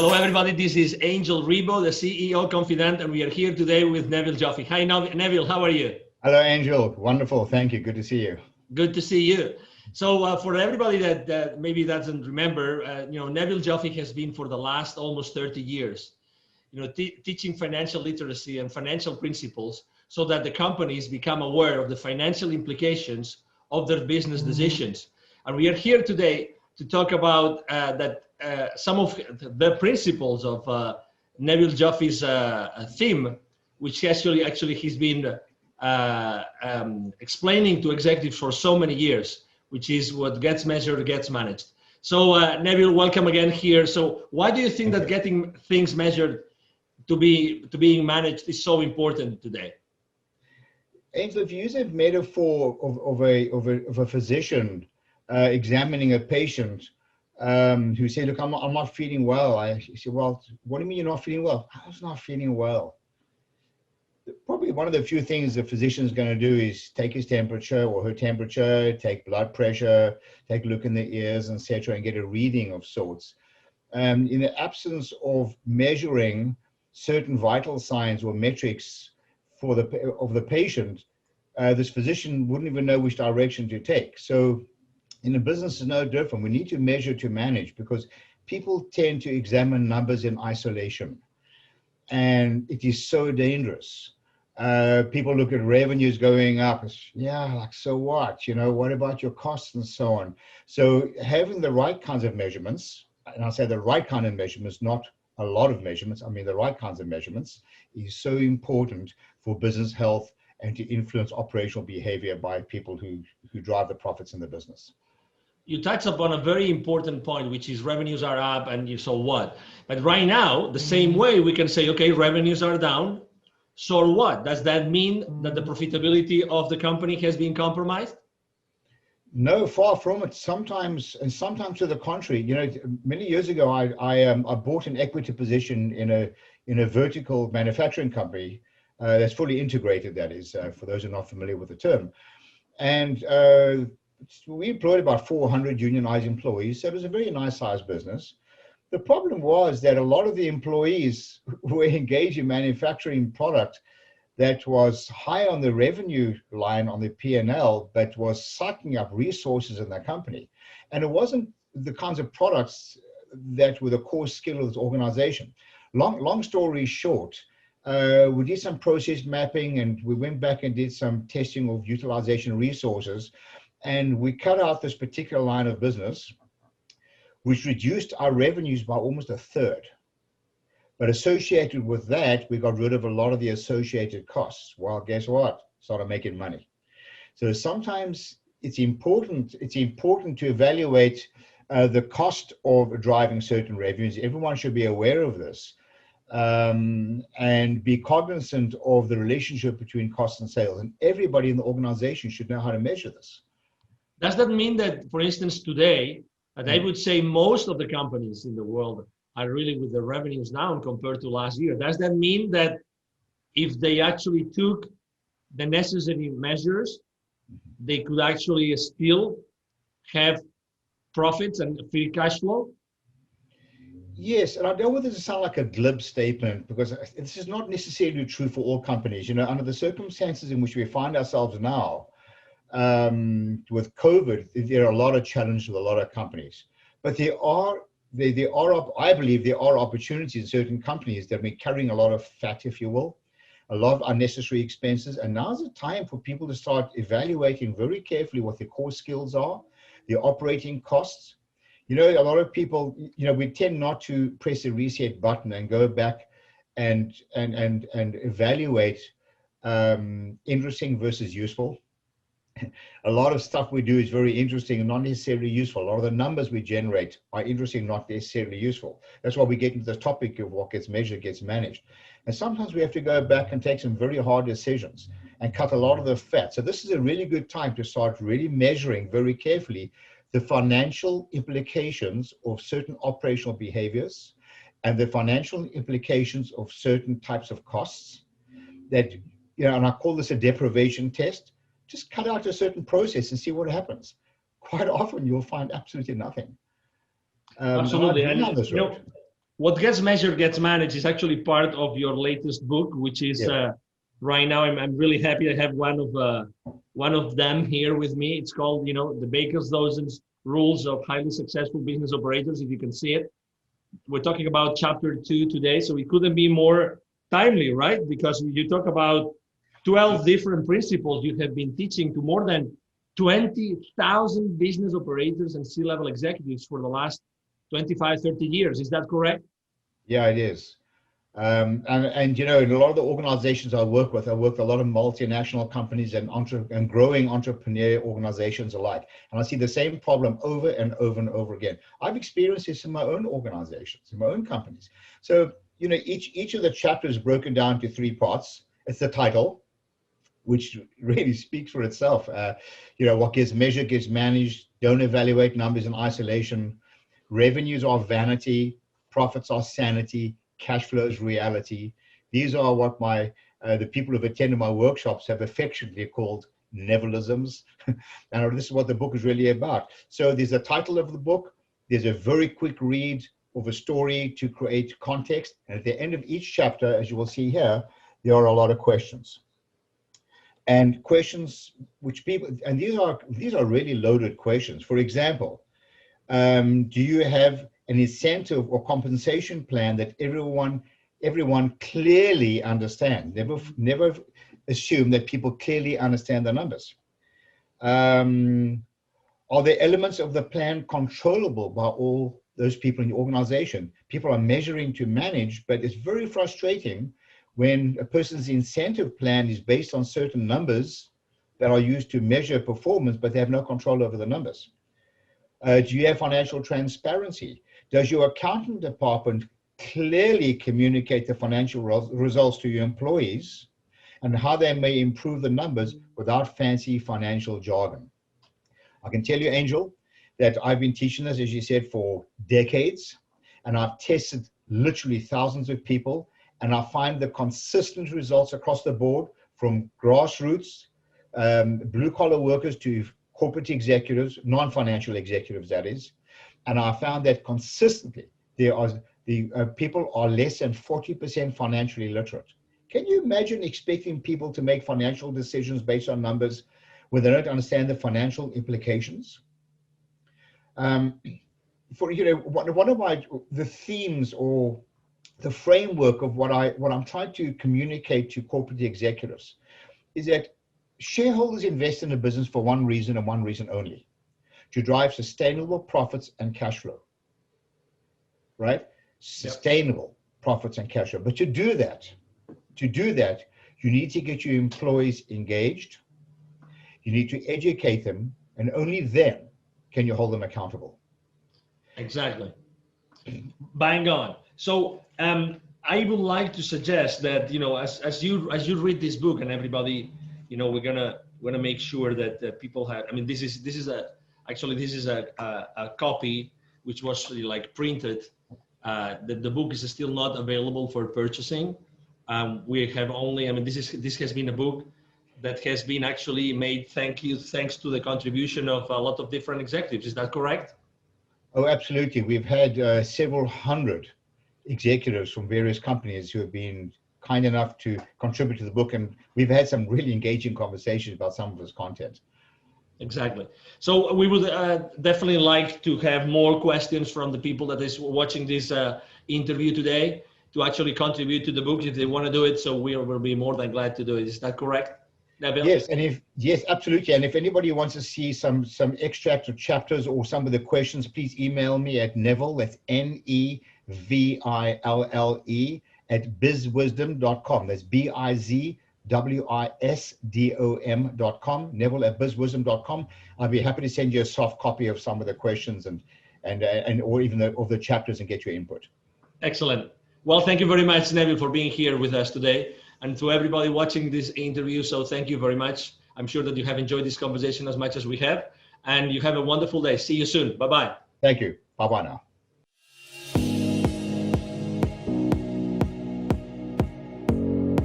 Hello, everybody. This is Angel Rebo, the CEO Confident, and we are here today with Neville Joffe. Hi, Neville. How are you? Hello, Angel. Wonderful. Thank you. Good to see you. Good to see you. So for everybody that maybe doesn't remember, Neville Joffe has been for the last almost 30 years, teaching financial literacy and financial principles so that the companies become aware of the financial implications of their business decisions. And we are here today to talk about some of the principles of Neville Joffe's theme, which actually he's been explaining to executives for so many years, which is what gets measured gets managed. So Neville, welcome again here. So why do you think that getting things measured to being managed is so important today? Angel, if you use a metaphor of a physician examining a patient who say, look, I'm not feeling well. I say, well, what do you mean you're not feeling well? I was not feeling well. Probably one of the few things the physician is going to do is take his temperature or her temperature, take blood pressure, take a look in the ears, etc., and get a reading of sorts. In the absence of measuring certain vital signs or metrics of the patient, this physician wouldn't even know which direction to take. So in a business, it's no different. We need to measure to manage, because people tend to examine numbers in isolation, and it is so dangerous. People look at revenues going up. Yeah, like, so what? What about your costs and so on? So having the right kinds of measurements, and I say the right kind of measurements, not a lot of measurements, I mean the right kinds of measurements, is so important for business health and to influence operational behavior by people who drive the profits in the business. You touched upon a very important point, which is revenues are up and so what? But right now, the same way we can say, okay, revenues are down. So what? Does that mean that the profitability of the company has been compromised? No, far from it. Sometimes to the contrary. Many years ago, I bought an equity position in a vertical manufacturing company that's fully integrated. That is, for those who are not familiar with the term, and we employed about 400 unionized employees. So it was a very nice sized business. The problem was that a lot of the employees were engaged in manufacturing product that was high on the revenue line on the P&L, but was sucking up resources in the company. And it wasn't the kinds of products that were the core skill of this organization. Long story short, we did some process mapping, and we went back and did some testing of utilization resources, and we cut out this particular line of business, which reduced our revenues by almost a third. But associated with that, we got rid of a lot of the associated costs. Well, guess what? Started making money. So sometimes it's important to evaluate the cost of driving certain revenues. Everyone should be aware of this, and be cognizant of the relationship between cost and sales. And everybody in the organization should know how to measure this. Does that mean that, for instance, today, I would say most of the companies in the world are really with the revenues down compared to last year? Does that mean that if they actually took the necessary measures, they could actually still have profits and free cash flow? Yes, and I don't want this to sound like a glib statement, because this is not necessarily true for all companies. Under the circumstances in which we find ourselves now, with COVID, there are a lot of challenges with a lot of companies. But I believe there are opportunities in certain companies that have been carrying a lot of fat, if you will, a lot of unnecessary expenses. And now's the time for people to start evaluating very carefully what their core skills are, their operating costs. A lot of people, we tend not to press the reset button and go back and evaluate interesting versus useful. A lot of stuff we do is very interesting and not necessarily useful. A lot of the numbers we generate are interesting, not necessarily useful. That's why we get into the topic of what gets measured gets managed. And sometimes we have to go back and take some very hard decisions and cut a lot of the fat. So this is a really good time to start really measuring very carefully the financial implications of certain operational behaviors and the financial implications of certain types of costs that, and I call this a deprivation test. Just cut out a certain process and see what happens. Quite often you'll find absolutely nothing. Absolutely. And what gets measured gets managed is actually part of your latest book, which is right now. I'm really happy I have one of them here with me. It's called, the Baker's Dozen's Rules of Highly Successful Business Operators. If you can see it, we're talking about chapter 2 today, so it couldn't be more timely, right? Because you talk about 12 different principles you have been teaching to more than 20,000 business operators and C-level executives for the last 25, 30 years. Is that correct? Yeah, it is. And in a lot of the organizations I work with a lot of multinational companies and growing entrepreneur organizations alike. And I see the same problem over and over and over again. I've experienced this in my own organizations, in my own companies. So, each of the chapters is broken down to 3 parts. It's the title, which really speaks for itself. What gets measured gets managed. Don't evaluate numbers in isolation. Revenues are vanity. Profits are sanity. Cash flow is reality. These are what the people who've attended my workshops have affectionately called Nevilisms. And this is what the book is really about. So there's a title of the book. There's a very quick read of a story to create context. And at the end of each chapter, as you will see here, there are a lot of questions. And questions which these are really loaded questions. For example, do you have an incentive or compensation plan that everyone clearly understands? Never assume that people clearly understand the numbers. Are there elements of the plan controllable by all those people in the organization? People are measuring to manage, but it's very frustrating when a person's incentive plan is based on certain numbers that are used to measure performance, but they have no control over the numbers. Do you have financial transparency? Does your accounting department clearly communicate the financial results to your employees and how they may improve the numbers without fancy financial jargon? I can tell you, Angel, that I've been teaching this, as you said, for decades, and I've tested literally thousands of people, and I find the consistent results across the board, from grassroots, blue-collar workers to corporate executives, non-financial executives, that is. And I found that consistently people are less than 40% financially literate. Can you imagine expecting people to make financial decisions based on numbers when they don't understand the financial implications? One of the themes or the framework of what I'm trying to communicate to corporate executives is that shareholders invest in a business for one reason and one reason only: to drive sustainable profits and cash flow, right? Sustainable profits and cash flow. But to do that, you need to get your employees engaged. You need to educate them, and only then can you hold them accountable. Exactly. Bang on. So I would like to suggest that, as you read this book, and everybody, we're gonna make sure that people have. I mean, this is a copy which was like printed. The book is still not available for purchasing. We have only. I mean, this has been a book that has been actually made thanks to the contribution of a lot of different executives. Is that correct? Oh, absolutely. We've had several hundred executives from various companies who have been kind enough to contribute to the book, and we've had some really engaging conversations about some of this content. Exactly. So we would definitely like to have more questions from the people that is watching this interview today to actually contribute to the book if they want to do it. So we will be more than glad to do it. Is that correct, Neville? Yes, absolutely. And if anybody wants to see some extracts of chapters or some of the questions, please email me at Neville, that's Neville at bizwisdom.com. That's bizwisdom.com, Neville at bizwisdom.com. I'll be happy to send you a soft copy of some of the questions and or even of the chapters and get your input. Excellent. Well, thank you very much, Neville, for being here with us today, and to everybody watching this interview. So thank you very much. I'm sure that you have enjoyed this conversation as much as we have, and you have a wonderful day. See you soon. Bye-bye. Thank you. Bye-bye now.